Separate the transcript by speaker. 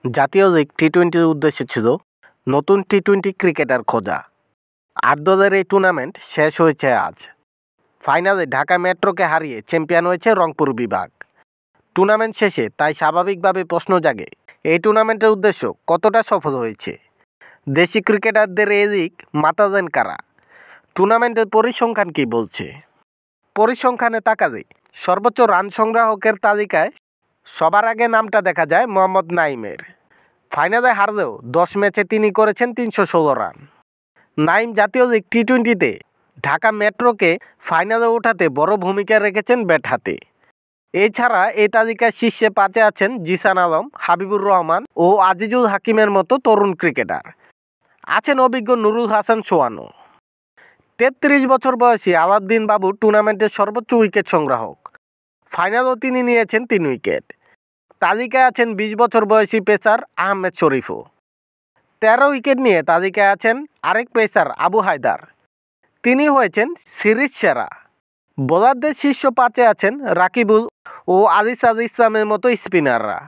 Speaker 1: জাতীয় লিগ টি-20-র উদ্দেশ্য ছিল নতুন টি-20 ক্রিকেটার খোঁজা। ৮ দলের এই টুর্নামেন্ট শেষ হয়েছে আজ। ফাইনালে ঢাকা মেট্রোকে হারিয়ে চ্যাম্পিয়ন হয়েছে রংপুর বিভাগ। টুর্নামেন্ট শেষে তাই স্বাভাবিকভাবে প্রশ্ন জাগে, এই টুর্নামেন্টের উদ্দেশ্য কতটা সফল হয়েছে? দেশি ক্রিকেটারদের এই লিগ মাতাবেন কারা? টুর্নামেন্টের পরিসংখ্যান কী বলছে? পরিসংখ্যানে তাকালে সর্বোচ্চ রান সংগ্রাহকের তালিকায় সবার আগে নামটা দেখা যায় মোহাম্মদ নাইমের। ফাইনালে হারলেও 10 ম্যাচে তিনি করেছেন 316 রান। নাইম জাতীয় লিগ টি-20-তে ঢাকা মেট্রোকে ফাইনালে ওঠাতে বড় ভূমিকা রেখেছেন ব্যাট হাতে। এছাড়া এই তালিকায় শীর্ষে 5-এ আছেন জিসান আলম, হাবিবুর রহমান ও আজিজুল হাকিমের মতো তরুণ ক্রিকেটার। আছেন অভিজ্ঞ নুরুল হাসান সোহানও। 33 বছর বয়সী আলাউদ্দিন বাবু টুর্নামেন্টের সর্বোচ্চ উইকেট সংগ্রাহক। ফাইনালেও তিনি নিয়েছেন 3 উইকেট। তালিকায় আছেন 20 বছর বয়সী পেসার আহমেদ শরীফও। 13 উইকেট নিয়ে তালিকায় আছেন আরেক পেসার আবু হায়দার। তিনি হয়েছেন সিরিজ সেরা। বোলারদের শীর্ষ 5-এ আছেন রাকিবুল ও আলিস ইসলামের মতো স্পিনাররা।